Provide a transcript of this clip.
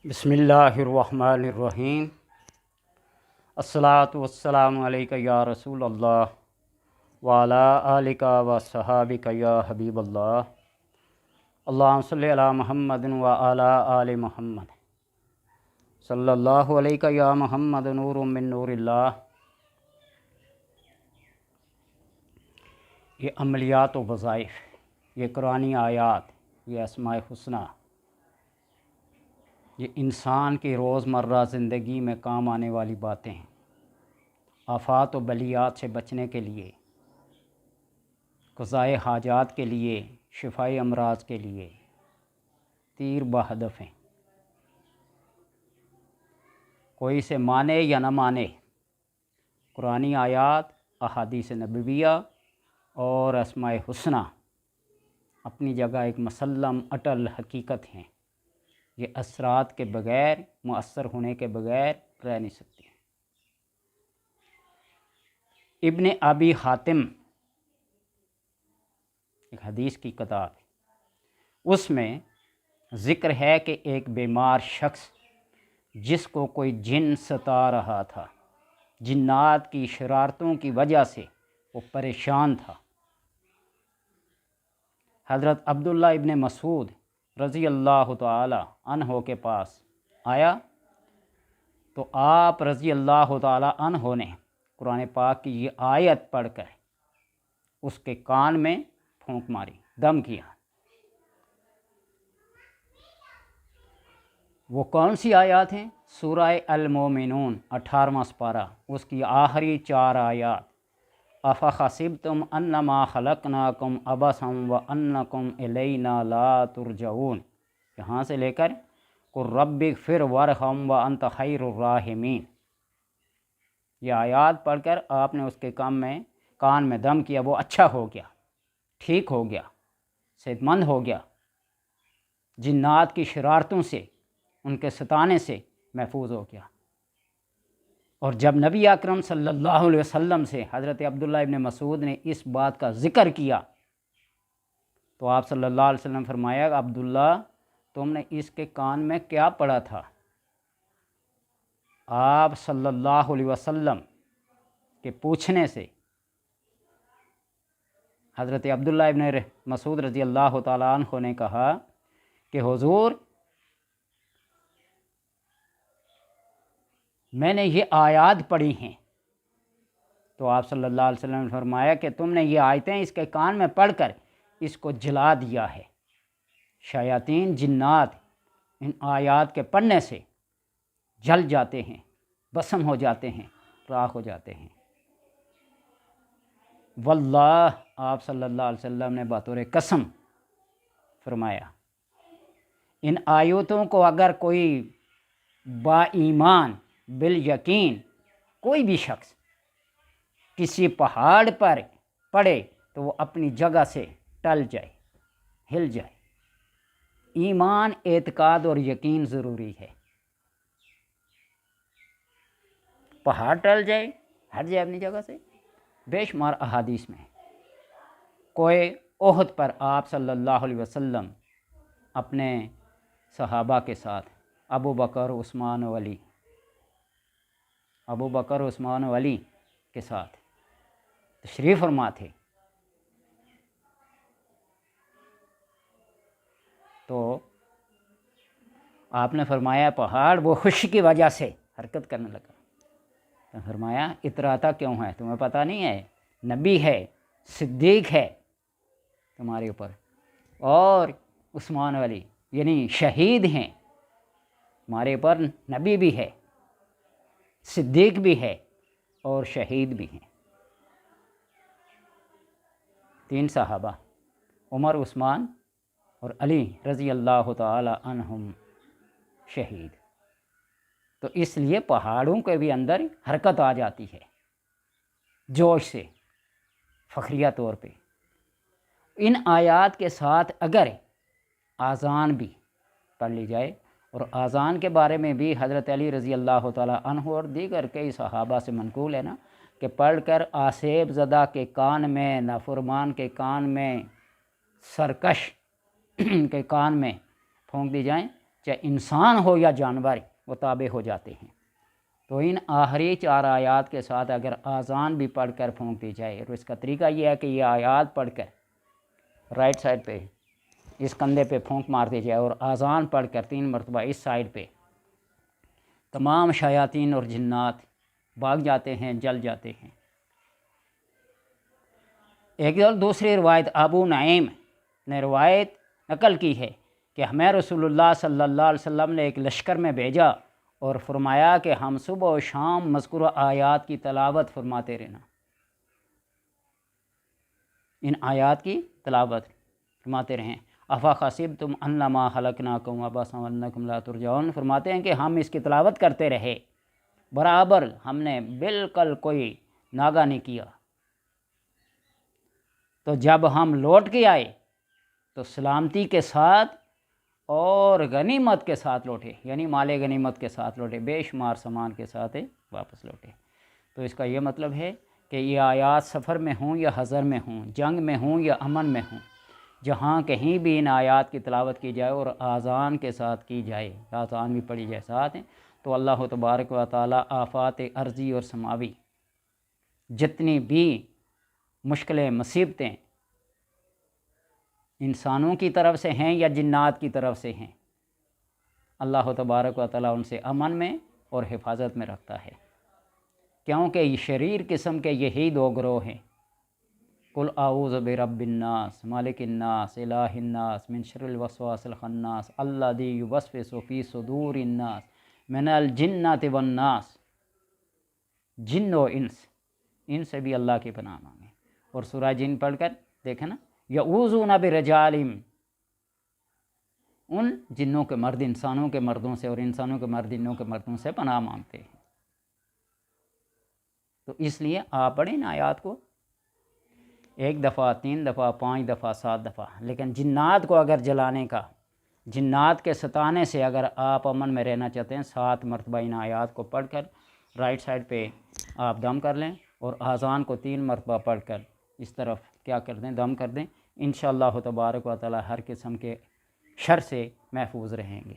बिस्मिल्लाहिर्रहमानिर्रहीम। अस्सलातु वस्सलामु अलैका या रसूल अल्लाह व अला आलिका व सहाबिका या हबीब अल्लाह। अल्लाहुम्मा सल्लि अला मुहम्मदिन व अला आलि मुहम्मद सल्लल्लाहु अलैका या मुहम्मद नूरुम मिन नूरिल्लाह। ये अमलियात व वज़ाइफ, ये कुरानी आयात, ये अस्माए हुस्ना, ये इंसान की रोज़मर्रा ज़िंदगी में काम आने वाली बातें हैं। आफ़ात व बलियात से बचने के लिए, क़ज़ाए हाजात के लिए, शिफ़ाए अमराज के लिए तीर बहदफ़ हैं। कोई इसे माने या न माने, कुरानी आयात, अहादीस नबविया और अस्माए हुस्ना अपनी जगह एक मुसल्लम अटल हकीकत हैं। ये असरात के बग़ैर, मुअस्सर होने के बग़ैर रह नहीं सकती। इब्न अबी हातिम एक हदीस की किताब है, उसमें ज़िक्र है कि एक बीमार शख्स जिसको कोई जिन सता रहा था, जिन्नात की शरारतों की वजह से वो परेशान था। हज़रत अब्दुल्ला इब्न मसूद रज़ी अल्लाह ताला अन्हो के पास आया तो आप रज़ी अल्लाह ताला अन्हो ने कुरान पाक की ये आयत पढ़कर उसके कान में फूंक मारी, दम किया। वो कौन सी आयत हैं? सूरह अल-मोमिनून 18वां पारा, उसकी आखिरी 4 आयत। अफ़हसिब्तुम अन्नमा खलक़नाकुम अबसन व अन्नकुम इलैना ला तुरजऊन, यहाँ से लेकर कुर रब्बिग़फिर वरहम व अंत खैरुर राहिमीन। ये आयत पढ़कर आपने उसके कान में दम किया। वो अच्छा हो गया, ठीक हो गया, सेहतमंद हो गया, जिन्नात की शरारतों से, उनके सताने से महफूज हो गया। और जब नबी अकरम सल्लल्लाहु अलैहि वसल्लम से हज़रत अब्दुल्ला इब्न मसूद ने इस बात का ज़िक्र किया तो आप सल्लल्लाहु अलैहि वसल्लम फरमाया, अब्दुल्ला तुमने इसके कान में क्या पढ़ा था? आप सल्लल्लाहु अलैहि वसल्लम के पूछने से हज़रत अब्दुल्ला इब्न मसूद रज़ी अल्लाह ताला अन्हु ने कहा कि हुज़ूर, मैंने ये आयत पढ़ी हैं। तो आप सल्लल्लाहु अलैहि वसल्लम ने फरमाया कि तुमने ये आयतें इसके कान में पढ़कर इसको जला दिया है। शयातीन, जिन्नात इन आयत के पढ़ने से जल जाते हैं, भस्म हो जाते हैं, राख हो जाते हैं। वल्लाह, आप सल्लल्लाहु अलैहि वसल्लम ने बतौर कसम फरमाया, इन आयतों को अगर कोई बाईमान बिल यकीन कोई भी शख्स किसी पहाड़ पर पड़े तो वो अपनी जगह से टल जाए, हिल जाए। ईमान, एतकाद और यकीन ज़रूरी है। पहाड़ टल जाए, हट जाए अपनी जगह से। बेशुमार अहादीस में कोई ओहद पर आप सल्लल्लाहु अलैहि वसल्लम अपने सहाबा के साथ अबू बकर उस्मान व अली के साथ तशरीफ़ फरमा थे। तो आपने फरमाया पहाड़ वो खुशी की वजह से हरकत करने लगा। तो फरमाया इतराता क्यों है? तुम्हें पता नहीं है नबी है, सिद्दीक है तुम्हारे ऊपर, और उस्मान अली यानी शहीद हैं हमारे ऊपर। नबी भी है, सिद्दीक भी है और शहीद भी हैं। 3 सहाबा, उमर, उस्मान और अली रज़ी अल्लाह ताला अन्हुम शहीद। तो इसलिए पहाड़ों के भी अंदर हरकत आ जाती है जोश से, फ़ख्रिया तौर पे। इन आयात के साथ अगर आज़ान भी पढ़ ली जाए, और आज़ान के बारे में भी हज़रत अली रज़ी अल्लाह ताला अन्हु और दीगर कई सहाबा से मनकूल है ना कि पढ़कर आसेब ज़दा के कान में, नाफरमान के कान में, सरकश के कान में फूंक दी जाएँ, چاہے انسان ہو یا جانور، وہ تابع ہو جاتے ہیں۔ تو ان آخری 4 آیات کے ساتھ اگر آذان بھی پڑھ کر پھونک دی جائے، اور اس کا طریقہ یہ ہے کہ یہ آیات پڑھ کر رائٹ سائڈ پہ اس کندھے پہ پھونک مار دی جائے، اور آذان پڑھ کر 3 مرتبہ اس سائڈ پہ، تمام شیاطین اور جنات بھاگ جاتے ہیں، جل جاتے ہیں۔ ایک دوسری روایت ابو نعیم نے روایت نقل کی ہے کہ ہمیں رسول اللہ صلی اللہ علیہ وسلم نے ایک لشکر میں بھیجا اور فرمایا کہ ہم صبح و شام مذکورہ آیات کی تلاوت فرماتے رہنا، ان آیات کی تلاوت فرماتے رہیں۔ افحسبتم انما خلقناکم عبثا وانکم لا ترجعون، فرماتے ہیں کہ ہم اس کی تلاوت کرتے رہے برابر، ہم نے بالکل کوئی ناغہ نہیں کیا۔ تو جب ہم لوٹ کے آئے تو سلامتی کے ساتھ اور غنیمت کے ساتھ لوٹے، یعنی مال غنیمت کے ساتھ لوٹے، بے شمار سامان کے ساتھ واپس لوٹے۔ تو اس کا یہ مطلب ہے کہ یہ آیات سفر میں ہوں یا حضر میں ہوں، جنگ میں ہوں یا امن میں ہوں، جہاں کہیں بھی ان آیات کی تلاوت کی جائے اور آذان کے ساتھ کی جائے، آذان بھی پڑھی جائے ساتھ، تو اللہ تبارک و تعالیٰ آفات ارضی اور سماوی جتنی بھی مشکلیں مصیبتیں انسانوں کی طرف سے ہیں یا جنات کی طرف سے ہیں، اللہ تبارک و تعالیٰ ان سے امن میں اور حفاظت میں رکھتا ہے، کیونکہ یہ شریر قسم کے یہی 2 گروہ ہیں۔ قل اعوذ برب الناس مالک الناس الہ الناس من شر الوسواس الخناس الذی یوسوس فی صدور الناس من الجنۃ والناس، جن و انس، ان سے بھی اللہ کی پناہ مانگیں۔ اور سورہ جن پڑھ کر دیکھیں نا، یعوذون برجال، ان جنوں کے مرد انسانوں کے مردوں سے اور انسانوں کے مرد جنوں کے مردوں سے پناہ مانگتے ہیں۔ تو اس لیے آپ پڑھیں آیات کو 1 دفعہ، 3 دفعہ، 5 دفعہ، 7 دفعہ، لیکن جنات کو اگر جلانے کا، جنات کے ستانے سے اگر آپ امن میں رہنا چاہتے ہیں، 7 مرتبہ ان آیات کو پڑھ کر رائٹ سائڈ پہ آپ دم کر لیں، اور آذان کو 3 مرتبہ پڑھ کر اس طرف کیا کر دیں، دم کر دیں۔ انشاءاللہ تبارک و تعالی ہر قسم کے شر سے محفوظ رہیں گے۔